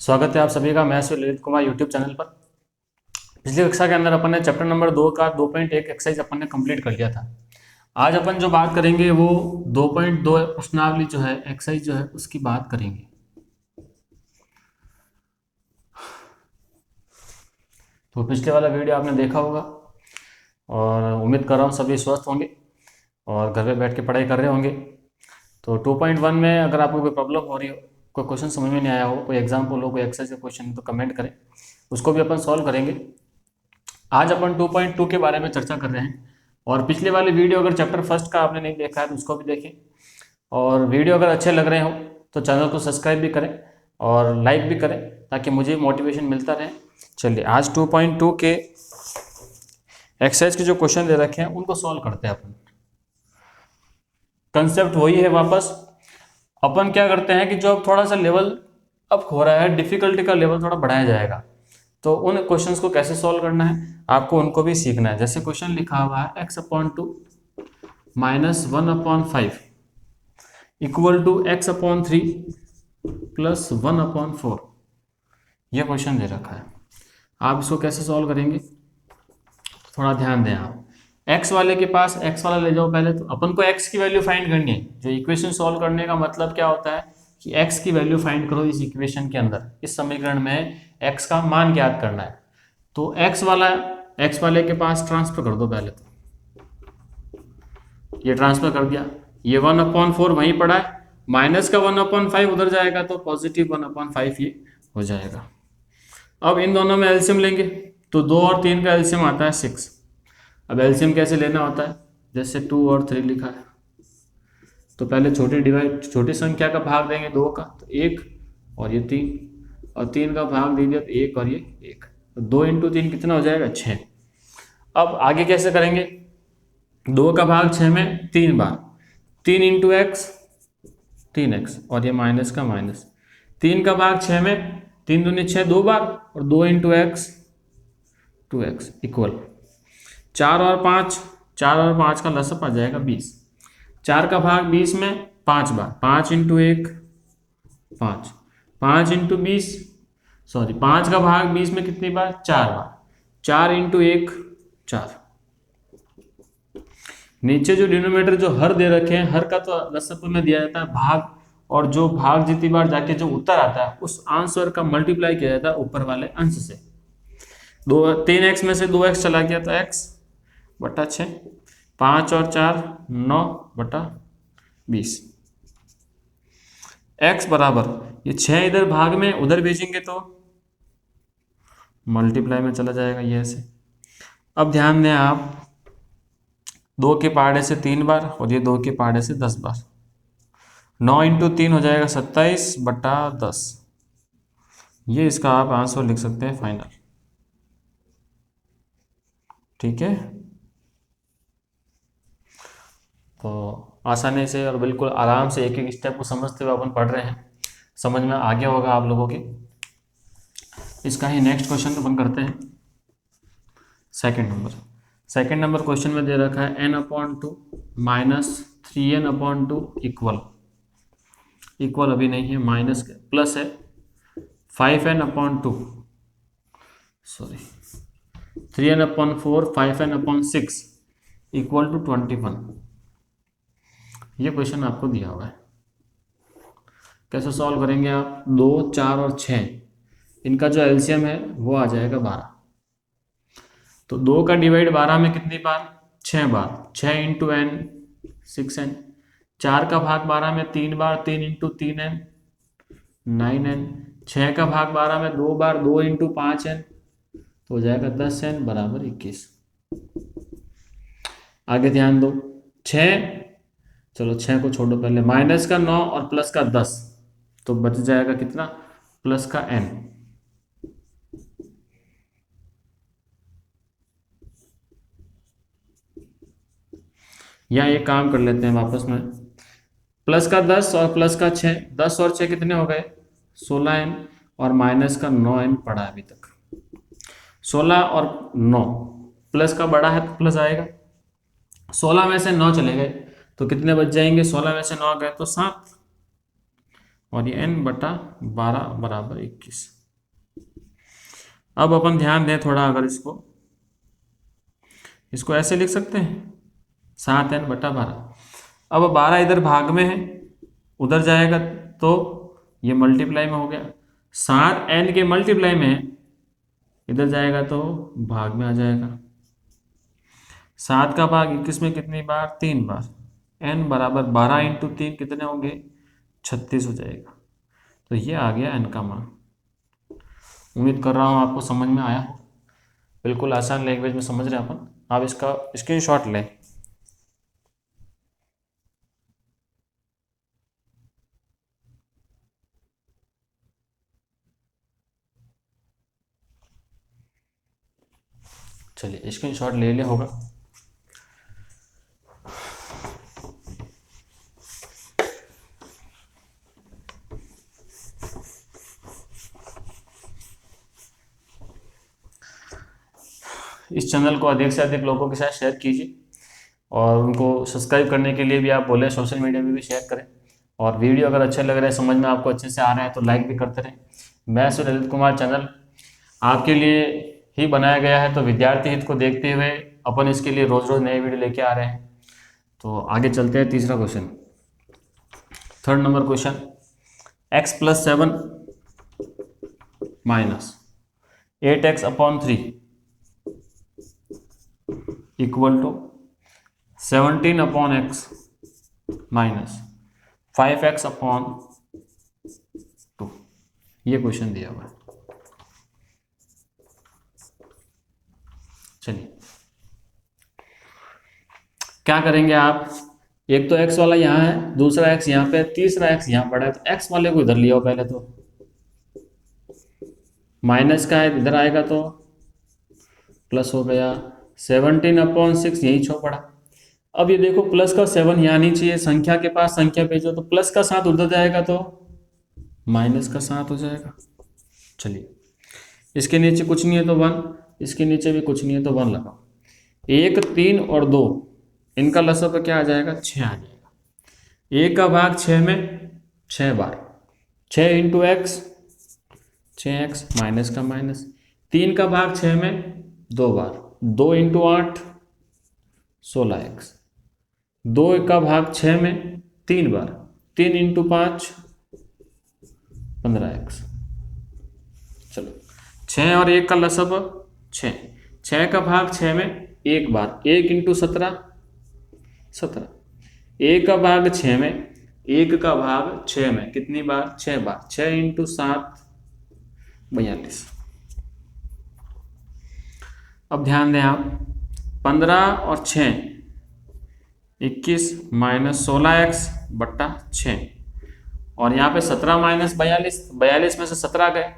स्वागत है आप सभी का। मैं श्री ललित कुमार यूट्यूब चैनल पर। पिछली कक्षा के अंदर अपन ने चैप्टर नंबर 2 का 2.1 एक्सरसाइज अपन ने कंप्लीट कर लिया था। आज अपन जो बात करेंगे वो 2.2 प्रश्नावली जो है एक्सरसाइज जो है उसकी बात करेंगे। तो पिछले वाला वीडियो आपने देखा होगा और उम्मीद कर रहा हूँ सभी स्वस्थ होंगे और घर पे बैठ के पढ़ाई कर रहे होंगे। तो 2.1 में अगर आपको कोई प्रॉब्लम हो रही हो, कोई क्वेश्चन समझ में नहीं आया हो, कोई एग्जाम्पल हो, कोई एक्सरसाइज का क्वेश्चन तो कमेंट करें, उसको भी अपन सॉल्व करेंगे। आज अपन 2.2 के बारे में चर्चा कर रहे हैं और पिछले वाले वीडियो अगर चैप्टर फर्स्ट का आपने नहीं देखा है तो उसको भी देखें और वीडियो अगर अच्छे लग रहे हो तो चैनल को सब्सक्राइब भी करें और लाइक भी करें ताकि मुझे मोटिवेशन मिलता रहे। चलिए आज 2.2 के एक्सरसाइज के जो क्वेश्चन दे रखे हैं उनको सॉल्व करते हैं अपन। कंसेप्ट वही है, वापस अपन क्या करते हैं कि जो अब थोड़ा सा लेवल अप हो रहा है, डिफिकल्टी का लेवल थोड़ा बढ़ाया जाएगा, तो उन क्वेश्चंस को कैसे सॉल्व करना है आपको उनको भी सीखना है। जैसे क्वेश्चन लिखा हुआ है x/2 - 1/5 equal to x/3 plus 1/4। यह क्वेश्चन दे रखा है, आप इसको कैसे सॉल्व करेंगे थोड़ा ध्यान दें आप। x वाले के पास x वाला ले जाओ पहले, तो अपन को x की वैल्यू फाइंड करनी है। जो इक्वेशन सॉल्व करने का मतलब क्या होता है कि x की वैल्यू फाइंड करो इस इक्वेशन के अंदर, इस समीकरण में x का मान ज्ञात करना है। तो x वाले के पास ट्रांसफर कर दो पहले, तो ये ट्रांसफर कर दिया, ये 1/4 वहीं पड़ा है, माइनस का 1/5 उधर जाएगा तो पॉजिटिव 1/5 ये हो जाएगा। अब इन दोनों में एलसीएम लेंगे तो 2 और 3 का एलसीएम आता है 6। अब एलसीएम कैसे लेना होता है, जैसे 2 और 3 लिखा है तो पहले छोटी संख्या का भाग देंगे 2 का, तो 1 और ये 3, और 3 का भाग दे दिया तो 1 और ये 1, तो 2 × 3 कितना हो जाएगा 6। अब आगे कैसे करेंगे, 2 का भाग 6 में 3 बार, 3 × x 3x और ये माइनस का माइनस, 3 का भाग 6 में 3 दूनी 6 2 बार और 2 × x 2x इक्वल 4 और 5 का लसअप आ जाएगा 20। 4 का भाग 20 में 5 बार, 5 × 1 5, 5 × 20 सॉरी 5 का भाग 20 में कितनी बार 4 बार, 4 × 1 4। नीचे जो डिनोमिनेटर जो हर दे रखे हैं, हर का तो लसअप में दिया जाता है भाग, और जो भाग जितनी बार जाके जो उत्तर आता है उस आंसर का मल्टीप्लाई किया जाता है ऊपर वाले अंश से। 3x में से 2x चला गया तो x बटा 6, 5 और 4 9 बटा 20। x बराबर ये 6 इधर भाग में उधर भेजेंगे तो मल्टीप्लाई में चला जाएगा ये ऐसे। अब ध्यान दें आप, 2 के पहाड़े से 3 बार और ये 2 के पहाड़े से 10 बार, 9 × 3 हो जाएगा 27 बटा 10। ये इसका आप आंसर लिख सकते हैं फाइनल। ठीक है, तो आसानी से और बिल्कुल आराम से एक एक स्टेप को समझते हुए अपन पढ़ रहे हैं, समझ में आ गया होगा आप लोगों के। इसका ही नेक्स्ट क्वेश्चन अपन करते हैं। सेकंड नंबर क्वेश्चन में दे रखा है n/2 - 3n/2 इक्वल अभी नहीं है, माइनस प्लस है 5n/2 sorry 3n/4 5n/6 equal to 21। ये क्वेश्चन आपको दिया हुआ है, कैसे सॉल्व करेंगे आप। 2 4 और 6 इनका जो एलसीएम है वो आ जाएगा 12। तो 2 का डिवाइड 12 में कितनी बार 6 बार, 6 × n 6n, 4 का भाग 12 में 3 बार, 3 × 3n 9n, 6 का भाग 12 में 2 बार, 2 × 5n तो हो जाएगा 10n बराबर 21। आगे ध्यान दो, 6 चलो 6 को छोड़ो पहले, माइनस का 9 और प्लस का 10 तो बच जाएगा कितना प्लस का n। यहाँ एक काम कर लेते हैं वापस में, प्लस का 10 और प्लस का 6, 10 और 6 कितने हो गए 16n और माइनस का 9n पड़ा अभी तक। 16 और 9 प्लस का बड़ा है तो प्लस आएगा, 16 में से 9 चले गए तो कितने बच जाएंगे, 16 में से 9 गए तो 7 और ये n बटा 12 बराबर 21। अब अपन ध्यान दें थोड़ा, अगर इसको ऐसे लिख सकते हैं 7n बटा 12। अब 12 इधर भाग में है, उधर जाएगा तो ये मल्टीप्लाई में हो गया। 7n के मल्टीप्लाई में है, इधर जाएगा तो भाग में आ जाएगा। 7 का भाग 21 में कितनी बार? 3 बार। n बराबर 12 इंटू 3 कितने होंगे? 36 हो जाएगा। तो ये आ गया n का मान। उम्मीद कर रहा हूँ आपको समझ में आया हो। बिल्कुल आसान लैंग्वेज में समझ रहे हैं अपन। आप इसका स्क्रीनशॉट लें। चलिए स्क्रीनशॉट ले लिया होगा। इस चैनल को अधिक से अधिक लोगों के साथ शेयर कीजिए और उनको सब्सक्राइब करने के लिए भी आप बोले, सोशल मीडिया में भी शेयर करें। और वीडियो अगर अच्छे लग रहे हैं, समझ में आपको अच्छे से आ रहा है तो लाइक भी करते रहें। मैं ललित कुमार, चैनल आपके लिए ही बनाया गया है, तो विद्यार्थी हित को देखते हुए अपन इसके लिए रोज रोज नए वीडियो लेके आ रहे हैं। तो आगे चलते हैं। तीसरा question, third number question, x + 7 minus 8x upon 3 equal to 17 upon x minus 5x upon 2। ये क्वेश्चन दिया हुआ है। चलिए क्या करेंगे आप, एक तो x वाला यहाँ है, दूसरा x यहाँ पे, तीसरा x यहाँ पड़ा है, तो x वाले को इधर लिया पहले, तो माइनस का है इधर आएगा तो प्लस हो गया। 17 अपॉन 6 यही छो पड़ा। अब ये देखो प्लस का 7 यहाँ नहीं चाहिए, संख्या के पास संख्या भेजो, तो प्लस का 7 उधर जाएगा तो माइनस का 7 हो जाएगा। चलिए इसके नीचे कुछ नहीं है तो 1, इसके नीचे भी कुछ नहीं है तो 1 लगाओ। 1, 3 और 2 इनका लसाअ क्या आ जाएगा? 6 आ जाएगा। 1 का भाग 6 में 6 बार, 6 इंटू एक्स 6x माइनस का माइनस। 3 का भाग 6 में 2 बार, 2 इंटू 8 16x। 2 का भाग 6 में 3 बार, 3 इंटू 5 15x। चलो 6 और 1 का लसाअ 6। 6 का भाग 6 में 1 बार, 1 इंटू 17 17। 1 का भाग 6 में, 1 का भाग 6 में कितनी बार? 6 बार, 6 इंटू 7 42। अब ध्यान दें आप, 15 और 6 21 माइनस 16x बट्टा 6, और यहाँ पे 17 माइनस 42, 42 में से 17 गए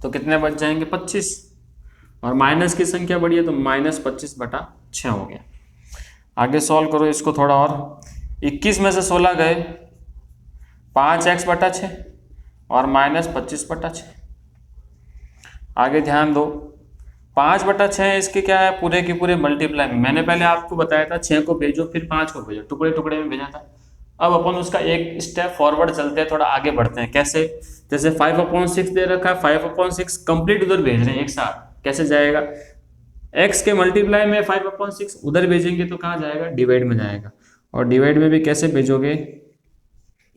तो कितने बच जाएंगे? 25। और माइनस की संख्या बढ़ी है तो माइनस 25 बटा 6 हो गया। आगे सॉल्व करो इसको थोड़ा और। 21 में से 16 गए, 5x बटा 6 और माइनस 25 बटा 6। आगे ध्यान दो, 5 बटा 6 इसके क्या है? पूरे के पूरे मल्टीप्लाई में। मैंने पहले आपको बताया था 6 को भेजो फिर 5 को भेजो, टुकड़े टुकड़े में भेजा था। अब अपन उसका एक स्टेप फॉरवर्ड चलते हैं, थोड़ा आगे बढ़ते हैं। कैसे? जैसे 5/6 दे रखा है, 5/6 कंप्लीट उधर भेज रहे हैं एक साथ, कैसे जाएगा? x के मल्टीप्लाई में 5/6 उधर भेजेंगे तो कहाँ जाएगा? डिवाइड में जाएगा। और डिवाइड में भी कैसे भेजोगे?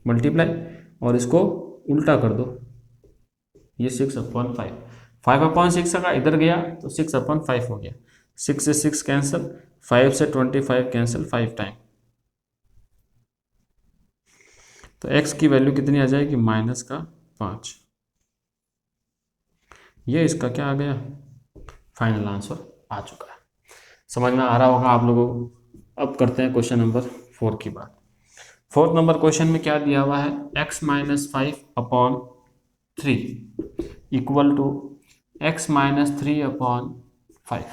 मल्टीप्लाई, और इसको उल्टा कर दो, ये 6/5। 5/6 का इधर गया तो 6/5 हो गया। 6 से 6 कैंसिल, 5 से 25 कैंसिल 5 टाइम। तो x की वैल्यू कितनी आ जाएगी? -5। ये इसका क्या आ गया? फाइनल आंसर आ चुका है। समझ में आ रहा होगा आप लोगों को। अब करते हैं क्वेश्चन नंबर 4 की बात। 4th नंबर क्वेश्चन में क्या दिया हुआ है? x - 5/3 equal to x - 3/5।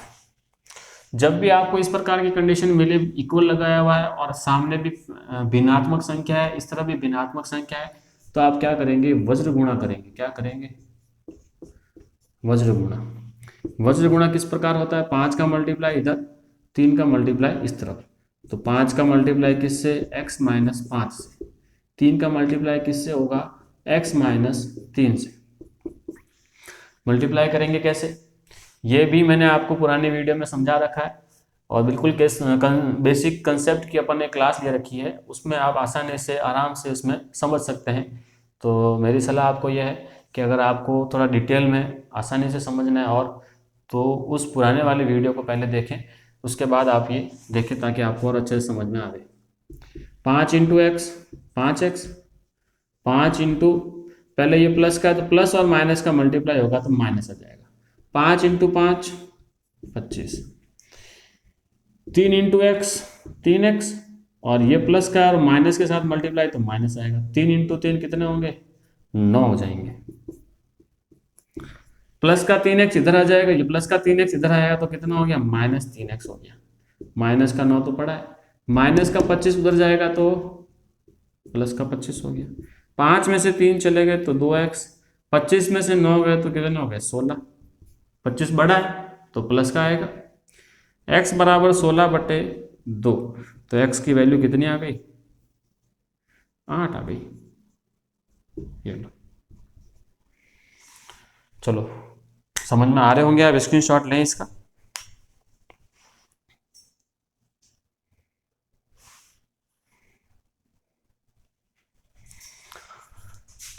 जब भी आपको इस प्रकार की कंडीशन मिले, इक्वल लगाया हुआ है और सामने भी भिन्नात्मक संख्या है, इस तरह भी भिन्नात्मक संख्या है, तो आप क्या करेंगे? वज्र गुणा करेंगे। क्या करेंगे? वज्र गुणा। वज्र गुणा किस प्रकार होता है? 5 का मल्टीप्लाई इधर, 3 का मल्टीप्लाई इस तरफ। तो 5 का मल्टीप्लाई किससे? x - 5 से। 3 का मल्टीप्लाई किससे होगा? x माइनस 3 से मल्टीप्लाई करेंगे कैसे, ये भी मैंने आपको पुरानी वीडियो में समझा रखा है और बिल्कुल बेसिक कंसेप्ट की अपन ने क्लास ले रखी है, उसमें आप आसानी से आराम से उसमें समझ सकते हैं। तो मेरी सलाह आपको यह है कि अगर आपको थोड़ा डिटेल में आसानी से समझना है और तो उस पुराने वाले वीडियो को पहले देखें, उसके बाद आप ये देखें ताकि आपको और अच्छे से समझ में आवे। 5 इंटू एक्स 5x, 5 इंटू पहले ये प्लस का है तो प्लस और माइनस का मल्टीप्लाई होगा तो माइनस आ जाएगा। 5 इंटू 5 25, 3 इंटू एक्स 3x और ये प्लस का और माइनस के साथ मल्टीप्लाई तो माइनस आएगा। 3 इंटू 3 कितने होंगे, 9 हो जाएंगे। प्लस का 3x इधर आ जाएगा, ये प्लस का 3x इधर आएगा तो कितना हो गया, माइनस 3x हो गया। माइनस का 9 तो पड़ा है, माइनस का 25 उधर जाएगा तो प्लस का 25 हो गया। 5 में से 3 चले गए तो 2x, 25 में से 9 गए तो कितने हो गए 16। 25 बड़ा है तो प्लस का आएगा। x बराबर 16/2, तो x की वैल्यू कितनी आ गई, 8 आ गई। ये लो, चलो समझ में आ रहे होंगे, आप स्क्रीनशॉट लें इसका।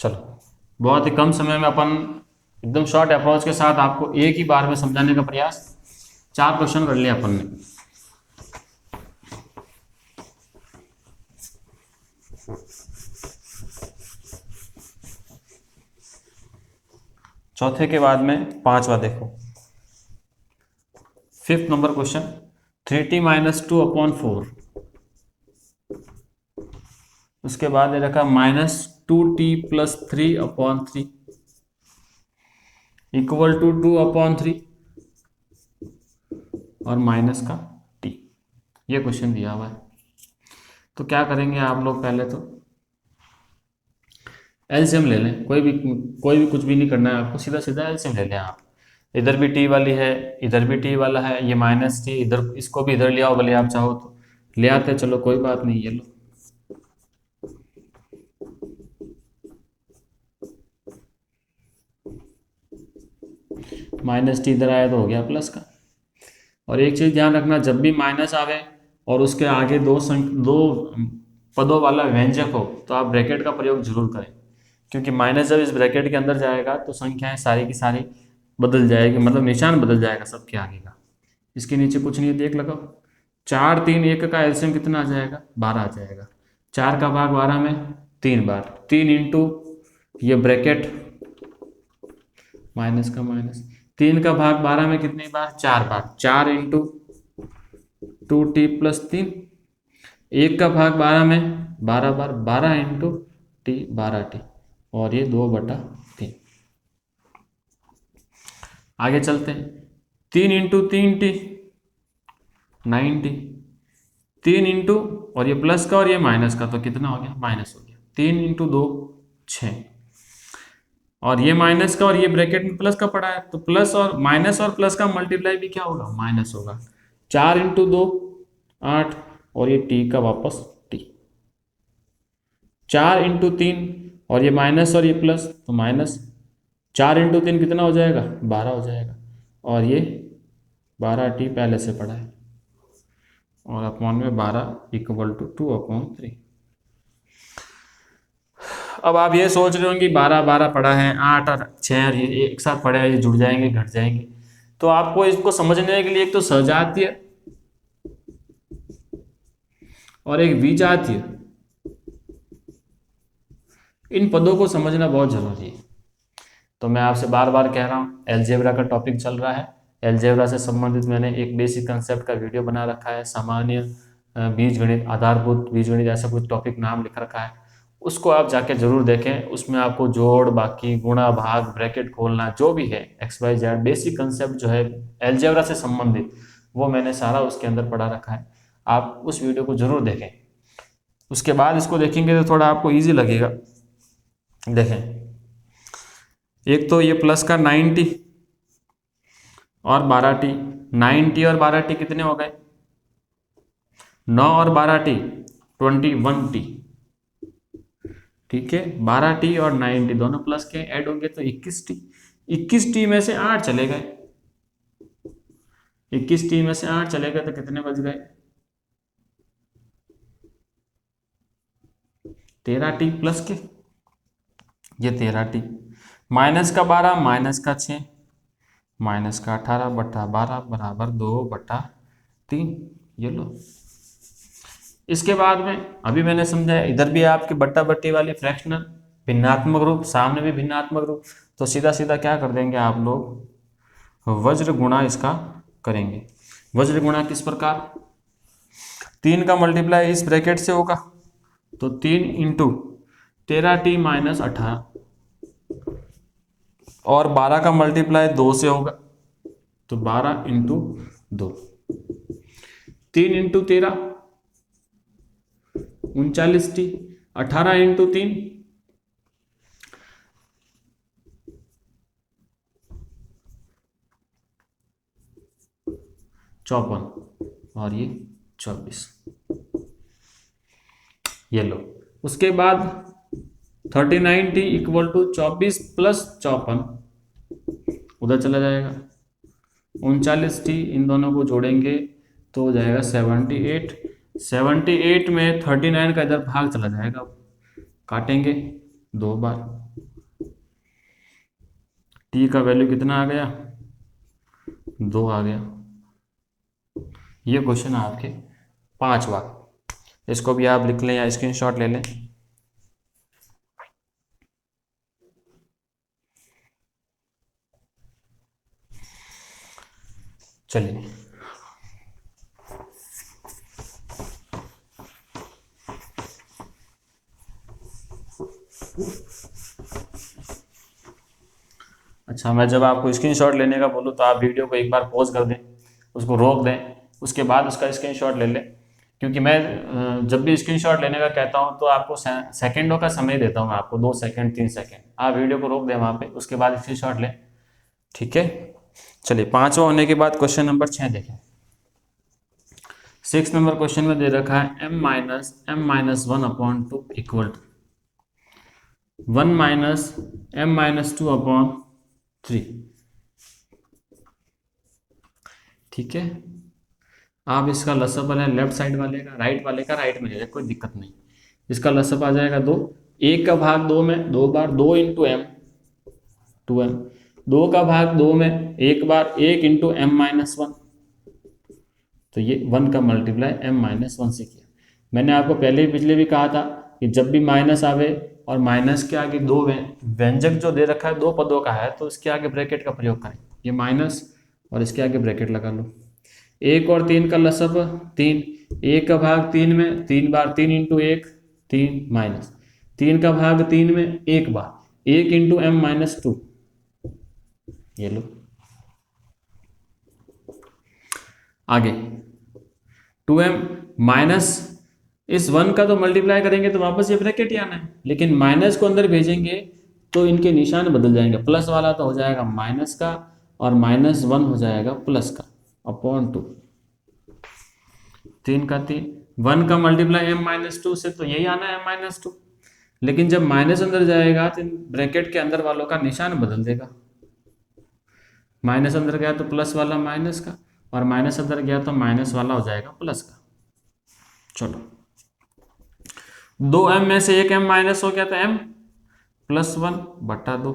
चलो बहुत ही कम समय में अपन एकदम शॉर्ट अप्रोच के साथ आपको एक ही बार में समझाने का प्रयास, 4 क्वेश्चन कर लिए अपन ने। चौथे के बाद में पांचवा देखो, 5th number question, 3t minus 2/4, उसके बाद ये रखा -2t प्लस 3/3 इक्वल टू 2/3 और माइनस का t, ये क्वेश्चन दिया हुआ है। तो क्या करेंगे आप लोग, पहले तो एलसीएम ले लें, कोई भी कुछ भी नहीं करना है आपको, सीधा सीधा एलसीएम ले लें आप। इधर भी टी वाली है, इधर भी टी वाला है, ये माइनस टी, इधर इसको भी इधर ले आओ भले आप चाहो तो ले आते, चलो कोई बात नहीं। ये लो माइनस टी इधर आया तो हो गया प्लस का। और एक चीज़ ध्यान रखना, जब भी माइनस आवे और उसके आगे दो पदों वाला व्यंजक हो तो आप ब्रैकेट का प्रयोग जरूर करें, क्योंकि माइनस जब इस ब्रैकेट के अंदर जाएगा तो संख्याएं सारी की सारी बदल जाएगी, मतलब निशान बदल जाएगा सबके आगे का। इसके नीचे कुछ नहीं है, देख लगाओ, 4 3 1 का एलसीएम कितना आ जाएगा, 12 आ जाएगा। 4 का भाग 12 में 3 बार, 3 इंटू ये ब्रैकेट माइनस का माइनस, 3 का भाग 12 में कितनी बार, 4 बार, 4 इंटू 2t प्लस 3, 1 का भाग 12 में 12 बार, 12 इंटू टी 12t और ये 2/3। आगे चलते हैं, 3 इंटू 3t 9t, 3 इंटू और ये प्लस का और ये माइनस का तो कितना हो गया, माइनस हो गया। 3 इंटू 2 6 और ये माइनस का और ये ब्रैकेट में प्लस का पड़ा है तो प्लस और माइनस और प्लस का मल्टीप्लाई भी क्या होगा, माइनस होगा। 4 इंटू 2 8 और ये टी का वापस टी, 4 इंटू 3 और ये माइनस और ये प्लस तो माइनस, 4 इंटू 3 कितना हो जाएगा, 12 हो जाएगा और ये 12t पहले से पड़ा है और अपॉन में 12 इक्वल टू 2/3। अब आप ये सोच रहे होंगे 12 12 पड़ा है, 8 और 6 और ये एक साथ पड़े हैं, ये जुड़ जाएंगे घट जाएंगे। तो आपको इसको समझने के लिए एक तो सजातीय और एक विजातीय, इन पदों को समझना बहुत जरूरी है। तो मैं आपसे बार बार कह रहा हूँ, एलजेब्रा का टॉपिक चल रहा है, एलजेब्रा से संबंधित मैंने एक बेसिक कंसेप्ट का वीडियो बना रखा है, सामान्य बीजगणित, आधारभूत बीजगणित, ऐसा कुछ टॉपिक नाम लिख रखा है, उसको आप जाके जरूर देखें। उसमें आपको जोड़, बाकी, गुणा, भाग, ब्रैकेट खोलना, जो भी है XYZ बेसिक कंसेप्ट जो है एलजेब्रा से संबंधित, वो मैंने सारा उसके अंदर पढ़ा रखा है। आप उस वीडियो को जरूर देखें, उसके बाद इसको देखेंगे तो थोड़ा आपको ईजी लगेगा। देखें, एक तो ये प्लस का 9t और 12t, 9t और 12t कितने हो गए, 9 और 12t 21t, ठीक है, 12t और 9t दोनों प्लस के ऐड होंगे तो 21t। 21t में से 8 चले गए, 21t में से 8 चले गए तो कितने बच गए? 13t प्लस के, ये 13t, माइनस का 12 माइनस का 6 माइनस का 18/12 बराबर 2/3। ये लो। इसके बाद में अभी मैंने समझाया, इधर भी आपकी बट्टा बट्टी वाली फ्रैक्शनल भिन्नात्मक रूप, सामने भी भिन्नात्मक रूप, तो सीधा सीधा क्या कर देंगे आप लोग, वज्र गुणा इसका करेंगे। वज्र गुणा किस प्रकार, 3 का मल्टीप्लाई इस ब्रैकेट से होगा तो 3 इंटू 13t माइनस 18, और 12 का मल्टीप्लाई 2 से होगा तो 12 इंटू 2, 3 इंटू 13 39t, 18 इंटू 3 54 और ये 24। ये लो। उसके बाद 39t इक्वल टू 24 प्लस 54 उधर चला जाएगा, 39t इन दोनों को जोड़ेंगे तो हो जाएगा 78। 78 में 39 का इधर भाग चला जाएगा, काटेंगे 2 बार, t का वैल्यू कितना आ गया, 2 आ गया। ये क्वेश्चन है आपके 5वां, इसको भी आप लिख लें या स्क्रीनशॉट ले लें। चलिए, अच्छा, मैं जब आपको स्क्रीनशॉट लेने का बोलूँ तो आप वीडियो को एक बार पॉज कर दें, उसको रोक दें, उसके बाद उसका स्क्रीनशॉट ले लें, क्योंकि मैं जब भी स्क्रीनशॉट लेने का कहता हूं तो आपको सेकंडों का समय देता हूं, मैं आपको 2 सेकंड 3 सेकंड, आप वीडियो को रोक दें वहां पे, उसके बाद स्क्रीनशॉट लें। ठीक है, चलिए 5वां होने के बाद क्वेश्चन नंबर 6 देखें। 6 नंबर क्वेश्चन में दे रखा है m-1/2 इक्वल टू 1-m-2/3। ठीक है, आप इसका लसअप है लेफ्ट साइड वाले का, राइट वाले का राइट में ले जाए, कोई दिक्कत नहीं। इसका लसअप आ जाएगा 2, 1 का भाग 2 में 2 बार 2 इंटू m 2m, 2 का भाग 2 में 1 बार 1 इंटू m-1, तो ये 1 का मल्टीप्लाई m-1 से किया। मैंने आपको पहले ही पिछले भी कहा था कि जब भी माइनस आवे और माइनस के आगे 2 व्यंजक जो दे रखा है 2 पदों का है तो इसके आगे ब्रैकेट का प्रयोग करें, ये माइनस और इसके आगे ब्रैकेट लगा लो। 1 और 3 का लसअप 3, 1 का भाग 3 में 3 बार 3 इंटू 1 3 माइनस 3 का भाग 3 में 1 बार 1 इंटू m-2, ये लो। आगे 2m माइनस इस 1 का तो मल्टीप्लाई करेंगे तो वापस ये ब्रैकेट ही आना है, लेकिन माइनस को अंदर भेजेंगे तो इनके निशान बदल जाएंगे, प्लस वाला तो हो जाएगा माइनस का और -1 हो जाएगा प्लस का अपॉन 2, 3 का 3, 1 का मल्टीप्लाई m-2 से तो यही आना है m-2, लेकिन जब माइनस अंदर जाएगा तो ब्रैकेट के अंदर वालों का निशान बदल देगा, माइनस अंदर गया तो प्लस वाला माइनस का और माइनस अंदर गया तो माइनस वाला हो जाएगा प्लस का। चलो, 2m में से 1 m माइनस हो गया तो m+1/2,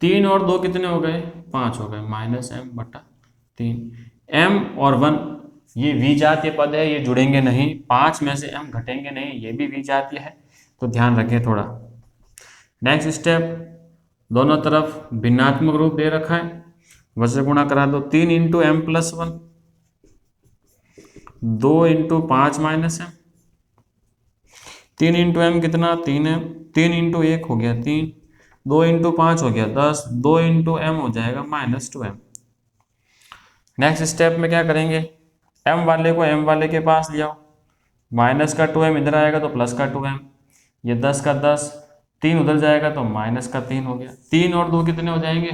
3 और 2 कितने हो गए, 5 हो गए, -m/3, m और 1 ये विजातीय पद है, ये जुड़ेंगे नहीं, 5 में से m घटेंगे नहीं, ये भी विजातीय है, तो ध्यान रखें थोड़ा। नेक्स्ट स्टेप, दोनों तरफ भिन्नात्मक रूप दे रखा है, वज्र गुणा करा दो, 3 into m+1, 2 into 5 -m, 3 into m कितना 3m, 3 इंटू 1 हो गया 3, 2 इंटू 5 हो गया 10, 2 इंटू m हो जाएगा -2m। नेक्स्ट स्टेप में क्या करेंगे, m वाले को m वाले के पास ले आओ, माइनस का 2m इधर आएगा तो प्लस का 2m, ये 10 का 10, 3 उधर जाएगा तो माइनस का 3 हो गया, 3 और 2 कितने हो जाएंगे,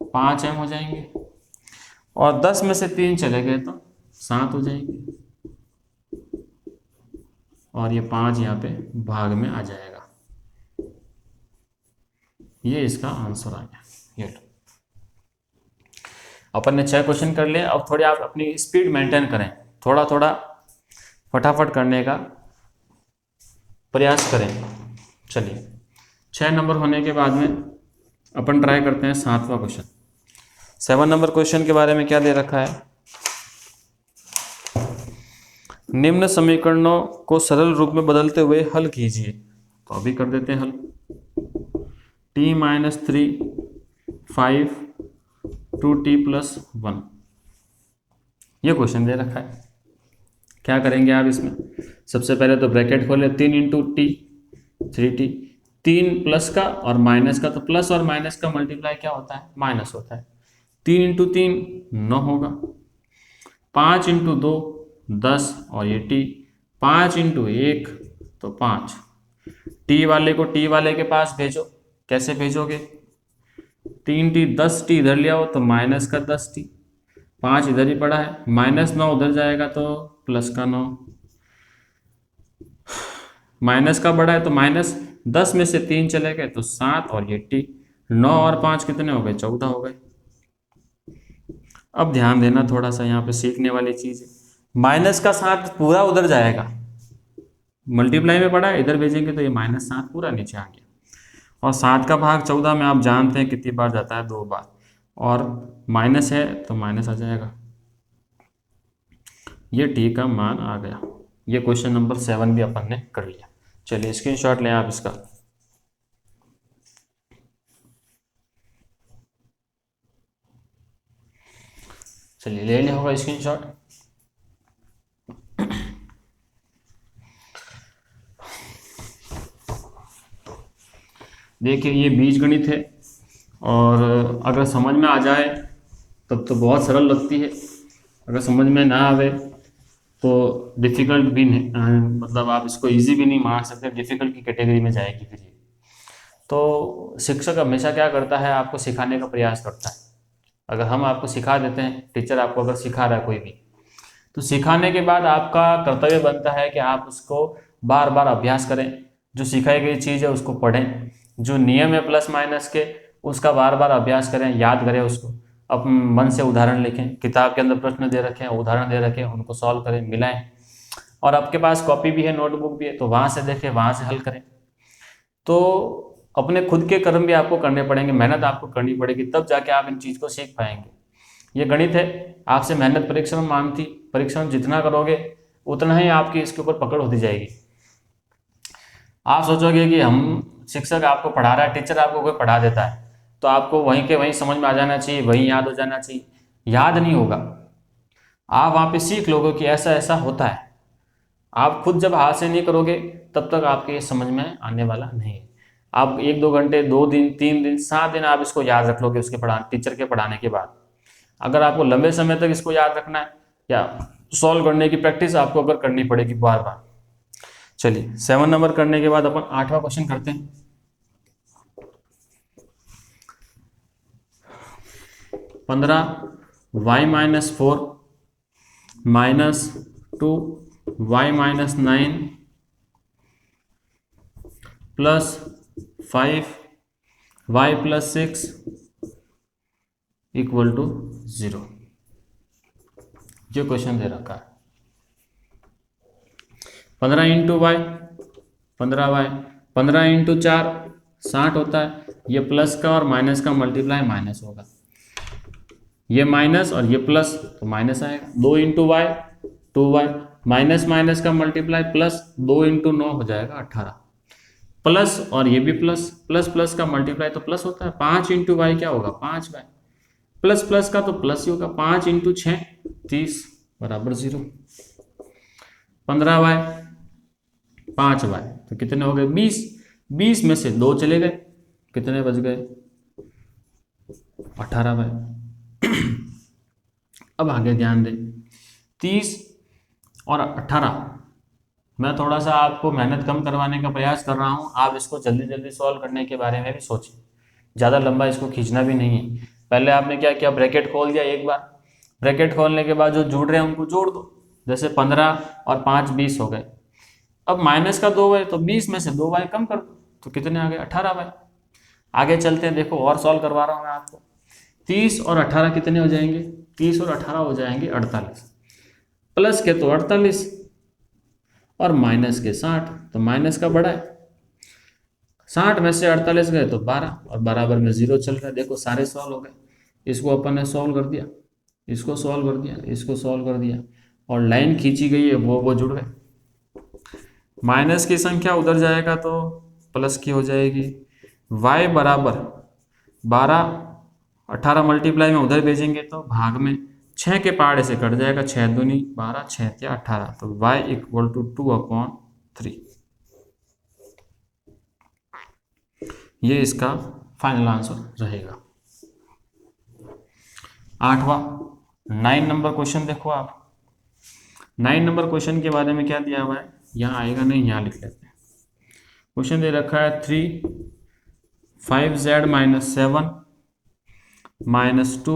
5m हो जाएंगे, और 10 में से 3 चले गए तो 7 हो जाएंगे, और ये 5 यहाँ पे भाग में आ जाएगा। ये इसका आंसर आ गया। ये लो, अपन ने 6 क्वेश्चन कर लिए। अब थोड़ी आप अपनी स्पीड मेंटेन करें, थोड़ा थोड़ा फटाफट करने का प्रयास करें। चलिए 6 नंबर होने के बाद में अपन ट्राई करते हैं 7वां क्वेश्चन। 7 नंबर क्वेश्चन के बारे में क्या दे रखा है, निम्न समीकरणों को सरल रूप में बदलते हुए हल कीजिए। तो अभी कर देते हैं हल। t-3 5 2t+1, ये क्वेश्चन दे रखा है। क्या करेंगे आप इसमें, सबसे पहले तो ब्रैकेट खोले, 3 इंटू टी 3t, 3 प्लस का और माइनस का, तो प्लस और माइनस का मल्टीप्लाई क्या होता है, माइनस होता है। 3 इंटू 3 9 होगा, 5 इंटू 2 10 और ये टी, 5 इंटू 1 तो 5। टी वाले को टी वाले के पास भेजो, कैसे भेजोगे, 3t 10t इधर ले आओ तो माइनस का 10t, 5 इधर ही पड़ा है, -9 उधर जाएगा तो प्लस का 9, माइनस का बड़ा है तो -10 में से 3 चले गए तो 7 और ये t, 9 और 5 कितने हो गए, 14 हो गए। अब ध्यान देना थोड़ा सा, यहाँ पे सीखने वाली चीज है, माइनस का 7 पूरा उधर जाएगा, मल्टीप्लाई में पड़ा है, इधर भेजेंगे तो ये -7 पूरा नीचे आ गया। और 7 का भाग 14 में आप जानते हैं कितनी बार जाता है, 2 बार, और माइनस है तो माइनस आ जाएगा। ये टी का मान आ गया। ये क्वेश्चन नंबर 7 भी अपन ने कर लिया। चलिए स्क्रीनशॉट लें आप इसका। चलिए ले लिया होगा स्क्रीनशॉट। देखिए ये बीजगणित है, और अगर समझ में आ जाए तब तो बहुत सरल लगती है, अगर समझ में ना आवे तो डिफ़िकल्ट भी नहीं, मतलब आप इसको इजी भी नहीं मान सकते, डिफ़िकल्ट की कैटेगरी में जाएगी फिर ये। तो शिक्षक हमेशा क्या करता है, आपको सिखाने का प्रयास करता है। अगर हम आपको सिखा देते हैं, टीचर आपको अगर सिखा रहा है कोई भी, तो सिखाने के बाद आपका कर्तव्य बनता है कि आप उसको बार बार अभ्यास करें, जो सिखाई गई चीज़ है उसको पढ़ें, जो नियम है प्लस माइनस के उसका बार बार अभ्यास करें, याद करें उसको, अब मन से उदाहरण लिखें, किताब के अंदर प्रश्न दे रखे हैं, उदाहरण दे रखे हैं, उनको सॉल्व करें, मिलाएं, और आपके पास कॉपी भी है, नोटबुक भी है, तो वहाँ से देखें, वहाँ से हल करें। तो अपने खुद के कर्म भी आपको करने पड़ेंगे, मेहनत आपको करनी पड़ेगी, तब जाके आप इन चीज़ को सीख पाएंगे। ये गणित है, आपसे मेहनत परिश्रम मांगती, परिश्रम जितना करोगे उतना ही आपकी इसके ऊपर पकड़ होती जाएगी। आप सोचोगे कि हम शिक्षक आपको पढ़ा रहा है, टीचर आपको कोई पढ़ा देता है तो आपको वहीं के वहीं समझ में आ जाना चाहिए, वहीं याद हो जाना चाहिए, याद नहीं होगा। आप वहाँ पे सीख लोगे कि ऐसा ऐसा होता है। आप खुद जब हाथ से नहीं करोगे तब तक आपके ये समझ में आने वाला नहीं है। आप 1-2 घंटे, 2 दिन, 3 दिन, 7 दिन आप इसको याद रख लोगे उसके टीचर के पढ़ाने के बाद। अगर आपको लंबे समय तक इसको याद रखना है या सॉल्व करने की प्रैक्टिस आपको अगर करनी पड़ेगी बार बार। चलिए 7 नंबर करने के बाद अपन 8वां क्वेश्चन करते हैं। 15y-4 -2y-9 plus 5y+6 equal to 0, जो क्वेश्चन दे रखा है। 15 इंटू वाई 15y, 15 इंटू 4 60 होता है, ये प्लस का और माइनस का मल्टीप्लाई माइनस होगा, ये माइनस और ये प्लस तो माइनस आएगा। 2 into y 2y, minus minus का मल्टीप्लाई प्लस, 2 इंटू 9 हो जाएगा 18, प्लस और ये भी प्लस, प्लस प्लस का मल्टीप्लाई तो प्लस होता है। 5 इंटू वाई क्या होगा, 5y, प्लस प्लस का तो प्लस ही होगा, 5 इंटू 6 30 बराबर 0। 15y 5y तो कितने हो गए, 20, 20 में से 2 चले गए, कितने बच गए, 18y। अब आगे ध्यान दें, 30 और 18, मैं थोड़ा सा आपको मेहनत कम करवाने का प्रयास कर रहा हूँ, आप इसको जल्दी जल्दी सॉल्व करने के बारे में भी सोचें, ज़्यादा लंबा इसको खींचना भी नहीं है। पहले आपने क्या किया, ब्रैकेट खोल दिया एक बार, ब्रैकेट खोलने के बाद जो जुड़ रहे हैं उनको जोड़ दो, जैसे 15 और 5 20 हो गए। अब माइनस का 2y, तो 20 में से 2y कम कर दो, तो कितने आ गए 18y। आगे चलते हैं, देखो और सॉल्व करवा रहा हूँ मैं आपको। 30 और 18 कितने हो जाएंगे, 30 और 18 हो जाएंगे 48, प्लस के तो 48 और माइनस के 60, तो माइनस का बड़ा है, 60 में से 48 गए तो 12 और बराबर में 0 चल रहा है। देखो सारे सॉल्व हो गए, इसको अपन ने सॉल्व कर दिया, इसको सॉल्व कर दिया, इसको सॉल्व कर दिया, और लाइन खींची गई है वो जुड़ गए। माइनस की संख्या उधर जाएगा तो प्लस की हो जाएगी, y बराबर 12, 18 मल्टीप्लाई में उधर भेजेंगे तो भाग में 6 के पहाड़े से कट जाएगा, 6 दूनी 12, 6 या 18, तो y इक्वल टू 2/3। ये इसका फाइनल आंसर रहेगा। 8वां 9 नंबर क्वेश्चन देखो आप। 9 नंबर क्वेश्चन के बारे में क्या दिया हुआ है, यहाँ आएगा नहीं, यहाँ लिख लेते हैं। क्वेश्चन दे रखा है 3 5z - 7 - 2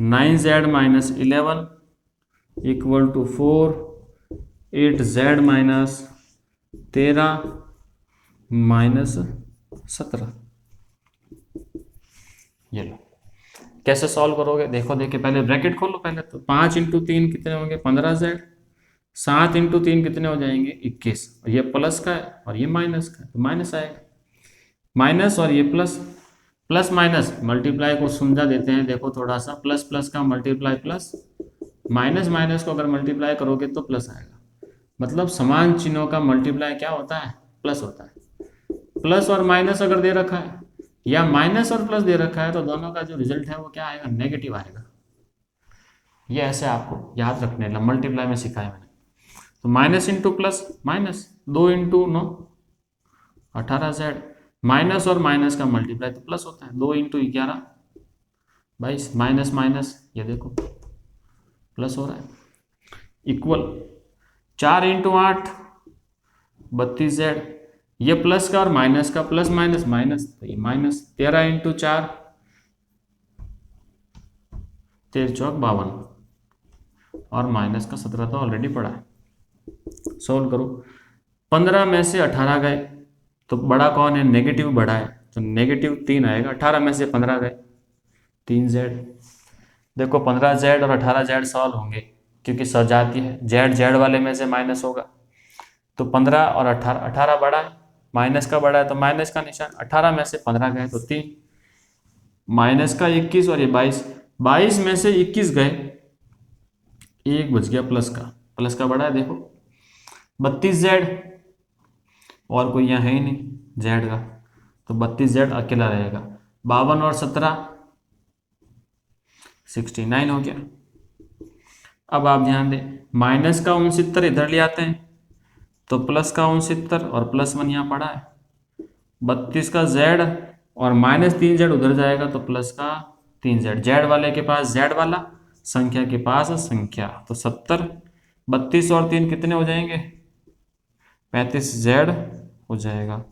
9z - 11 equal to 4 8z - 13 -17। ये लो, कैसे सॉल्व करोगे, देखो देखिए, पहले ब्रैकेट खोलो पहले, तो 5 × 3 कितने होंगे 15z, 7 × 3 कितने हो जाएंगे 21, और ये प्लस का है और ये माइनस का है, तो माइनस आएगा, माइनस और ये प्लस, प्लस माइनस मल्टीप्लाई को समझा देते हैं, देखो थोड़ा सा, प्लस प्लस का मल्टीप्लाई प्लस, माइनस माइनस को अगर मल्टीप्लाई करोगे तो प्लस आएगा, मतलब समान चिन्हों का मल्टीप्लाई क्या होता है, प्लस होता है। प्लस और माइनस अगर दे रखा है या माइनस और प्लस दे रखा है तो दोनों का जो रिजल्ट है वो क्या आएगा, नेगेटिव आएगा। ये ऐसे आपको याद रखने, मल्टीप्लाई में सिखाया मैंने। तो minus into plus minus, 2 × 9 18z, minus और माइनस का मल्टीप्लाई तो प्लस होता है, 2 × 11 22, माइनस माइनस ये देखो प्लस हो रहा है, इक्वल 4 × 8 32z, ये प्लस का और माइनस का, प्लस माइनस माइनस, तो ये माइनस, 13 × 4 13 × 4 52, और माइनस का 17 तो ऑलरेडी पड़ा है। सोल्व करो, 15 में से 18 गए तो बड़ा कौन है, नेगेटिव बड़ा है, तो नेगेटिव 3 आएगा, 18 में से 15 गए 3z। देखो 15z और 18z सॉल्व होंगे क्योंकि सजाती है, जेड जेड वाले में से माइनस होगा, तो 15 और 18, 18 बड़ा है, माइनस का बड़ा है तो माइनस का निशान, 18 में से 15 गए तो 3, माइनस का 21 और ये 22, 22 में से 21 गए, एक बच गया प्लस का, प्लस का बड़ा है देखो 32z, और कोई यहाँ है ही नहीं जेड का, तो 32z अकेला रहेगा, 52 और 17 69 हो गया। अब आप ध्यान दें, माइनस का 69 इधर ले आते हैं तो प्लस का 69 और +1 यहाँ पड़ा है, 32 का z और -3z उधर जाएगा तो प्लस का 3z, जेड वाले के पास जेड वाला, संख्या के पास संख्या, तो 70, 32 और 3 कितने हो जाएंगे 35z हो जाएगा,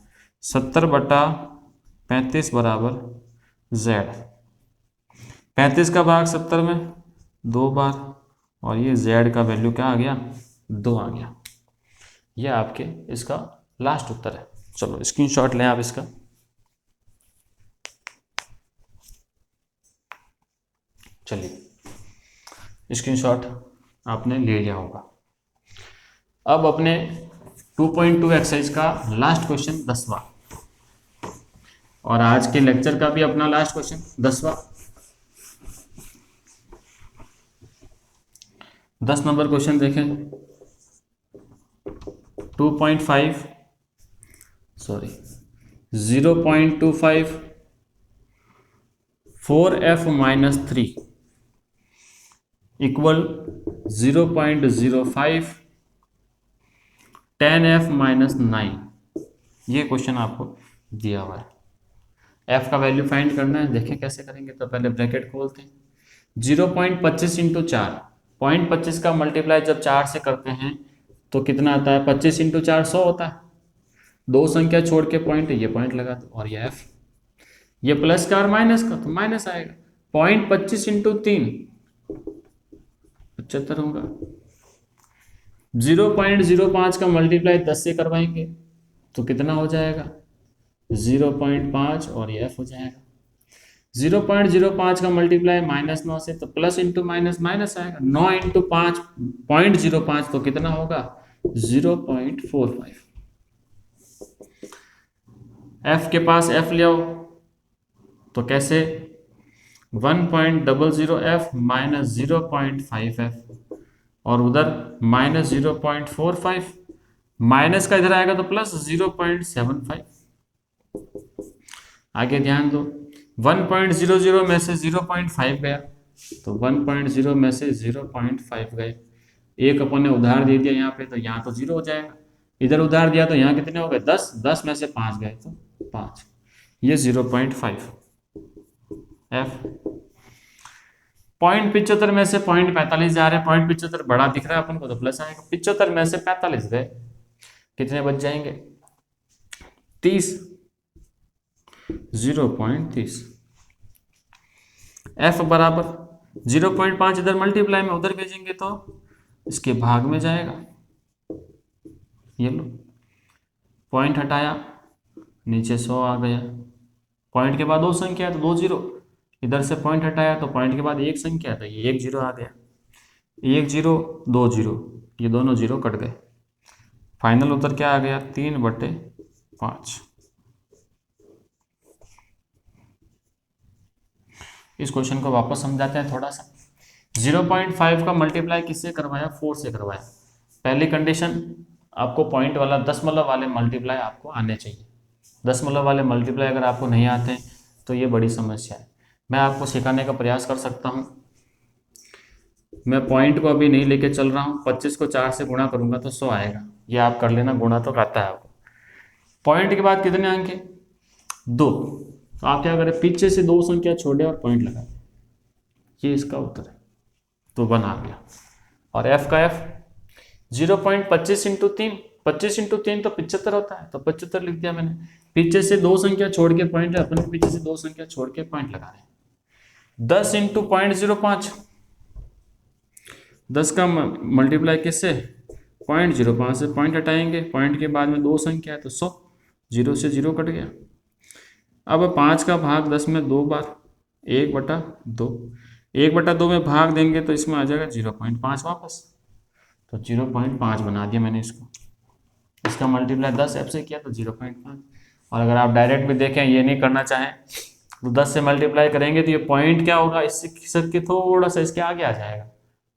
70/35 बराबर z, 35 का भाग 70 में 2 बार, और ये z का वैल्यू क्या आ गया 2 आ गया। ये आपके इसका लास्ट उत्तर है। चलो स्क्रीनशॉट लें आप इसका। चलिए स्क्रीनशॉट आपने ले लिया होगा। अब अपने 2.2 एक्सरसाइज का लास्ट क्वेश्चन 10वां, और आज के लेक्चर का भी अपना लास्ट क्वेश्चन 10वां। 10 नंबर क्वेश्चन देखें, 0.25 4f-3 इक्वल 0.05 10f-9, ये क्वेश्चन आपको दिया हुआ है। f का वैल्यू फाइंड करना है, देखें कैसे करेंगे। तो पहले ब्रैकेट खोलते हैं, 0.25 × 4, 0.25 का मल्टीप्लाई जब 4 से करते हैं तो कितना आता है, 25 × 4 100 होता है, दो संख्या छोड़ के पॉइंट, ये पॉइंट लगा दो, और ये f, ये प्लस का और माइनस का तो माइनस आएगा, 0.25 × 3 75 होगा, 0.05 का मल्टीप्लाई 10 से करवाएंगे तो कितना हो जाएगा 0.5 और ये f हो जाएगा। 0.05 का मल्टीप्लाई -9 से तो प्लस इंटू माइनस माइनस आएगा। 9 इंटू 5 0.05 तो कितना होगा 0.45। f के पास f ले आओ तो कैसे 1.00f माइनस 0.5f और उधर -0.45 माइनस का इधर आएगा तो प्लस 0.75। आगे ध्यान दो 1.00 में से 0.5 गया तो 1.0 में से 0.5 गए। एक अपन ने उधार दे दिया यहाँ पे तो यहाँ तो 0 हो जाएगा। इधर उधार दिया तो यहाँ कितने हो गए 10, 10 में से 5 गए तो 5, ये 0.5 f। 0.75 में से 0.45 जा रहे हैं। 0.75 बड़ा दिख रहा है अपन को तो प्लस आएगा। 75 में से 45 गए कितने बच जाएंगे 30, 0.30। f बराबर 0.5 इधर मल्टीप्लाई में उधर भेजेंगे तो इसके भाग में जाएगा। ये लो पॉइंट हटाया नीचे 100 आ गया। पॉइंट के बाद 2 संख्या है तो 2 जीरो, इधर से पॉइंट हटाया तो पॉइंट के बाद 1 संख्या है तो ये 1 जीरो आ गया। 1 जीरो 2 जीरो, ये दोनों जीरो कट गए। फाइनल उत्तर क्या आ गया 3/5। इस क्वेश्चन को वापस समझाते हैं थोड़ा सा। 0.5 का मल्टीप्लाई किससे करवाया 4 से करवाया। पहली कंडीशन आपको पॉइंट वाला दशमलव वाले मल्टीप्लाई आपको आने चाहिए। दशमलव वाले मल्टीप्लाई अगर आपको नहीं आते हैं तो ये बड़ी समस्या है। मैं आपको सिखाने का प्रयास कर सकता हूँ। मैं पॉइंट को अभी नहीं लेके चल रहा हूँ। 25 को 4 से गुणा करूंगा तो 100 आएगा। ये आप कर लेना, गुणा तो आता है आपको। पॉइंट के बाद कितने अंक है 2, तो आप क्या करें पीछे से 2 संख्या छोड़े और पॉइंट लगा दें। ये इसका उत्तर है तो 1 आ गया। और f का f 0.25 इंटू 3, 25 इंटू 3 तो 75 होता है तो 75 लिख दिया मैंने। पीछे से 2 संख्या छोड़ के पॉइंट है, अपन पीछे से 2 संख्या छोड़ के पॉइंट लगा रहे हैं। 10 इंटू 0.05, 10 का मल्टीप्लाई किससे 0.05 से पॉइंट हटाएंगे। पॉइंट के बाद में 2 संख्या है तो 100, 0 से 0 कट गया। अब 5 का भाग 10 में 2 बार 1/2, 1/2 में भाग देंगे तो इसमें आ जाएगा 0.5 वापस, तो 0.5 बना दिया मैंने इसको। इसका मल्टीप्लाई 10 f से किया तो 0.5। और अगर आप डायरेक्ट भी देखें ये नहीं करना चाहें तो 10 से मल्टीप्लाई करेंगे तो ये पॉइंट क्या होगा इससे खिसक के थोड़ा सा इसके आगे आ जाएगा।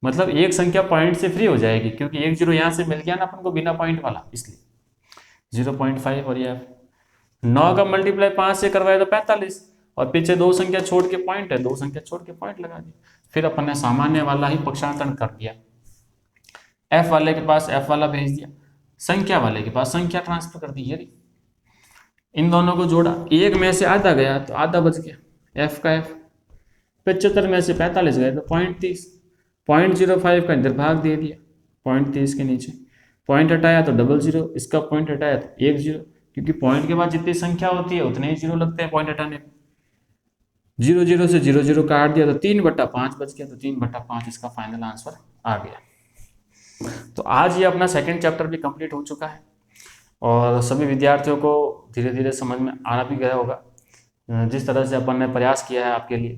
मतलब एक संख्या पॉइंट से फ्री हो जाएगी क्योंकि 1 जीरो यहाँ से मिल गया ना अपन को बिना पॉइंट वाला, इसलिए 0.5। और ये 9 का मल्टीप्लाई 5 से करवाए तो 45 और पीछे 2 संख्या छोड़ के पॉइंट है, 2 संख्या छोड़ के पॉइंट लगा दिया। फिर अपन ने सामान्य वाला ही पक्षांतरण कर दिया। f वाले के पास f वाला भेज दिया, संख्या वाले के पास संख्या ट्रांसफर कर दी। ये इन दोनों को जोड़ा, 1 में से आधा गया तो आधा बच गया f का f। 75 में से 45 गए तो 0.30, 0.05 का इधर भाग दे दिया 0.30 के नीचे। पॉइंट हटाया तो 00, इसका पॉइंट हटाया तो 1 जीरो, क्योंकि पॉइंट के बाद जितनी संख्या होती है उतने ही जीरो लगते हैं पॉइंट हटाने पे। 0 0 से 0 0 काट दिया तो 3/5 बच गया, तो 3/5 इसका फाइनल आंसर आ गया। तो आज ये अपना सेकंड चैप्टर भी कंप्लीट हो चुका है और सभी विद्यार्थियों को धीरे धीरे समझ में आना भी गया होगा। जिस तरह से अपन ने प्रयास किया है आपके लिए,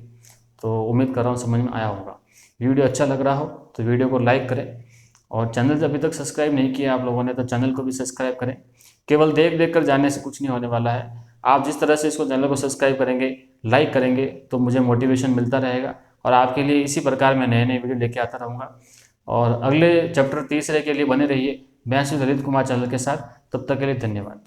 तो उम्मीद कर रहा हूँ समझ में आया होगा। वीडियो अच्छा लग रहा हो तो वीडियो को लाइक करें और चैनल से अभी तक सब्सक्राइब नहीं किया आप लोगों ने तो चैनल को भी सब्सक्राइब करें। केवल देख देख कर जाने से कुछ नहीं होने वाला है। आप जिस तरह से इसको चैनल को सब्सक्राइब करेंगे, लाइक करेंगे तो मुझे मोटिवेशन मिलता रहेगा और आपके लिए इसी प्रकार मैं नए नए वीडियो लेके आता रहूँगा। और अगले चैप्टर तीसरे के लिए बने रहिए मैं श्री ललित कुमार चैनल के साथ। तब तक के लिए धन्यवाद।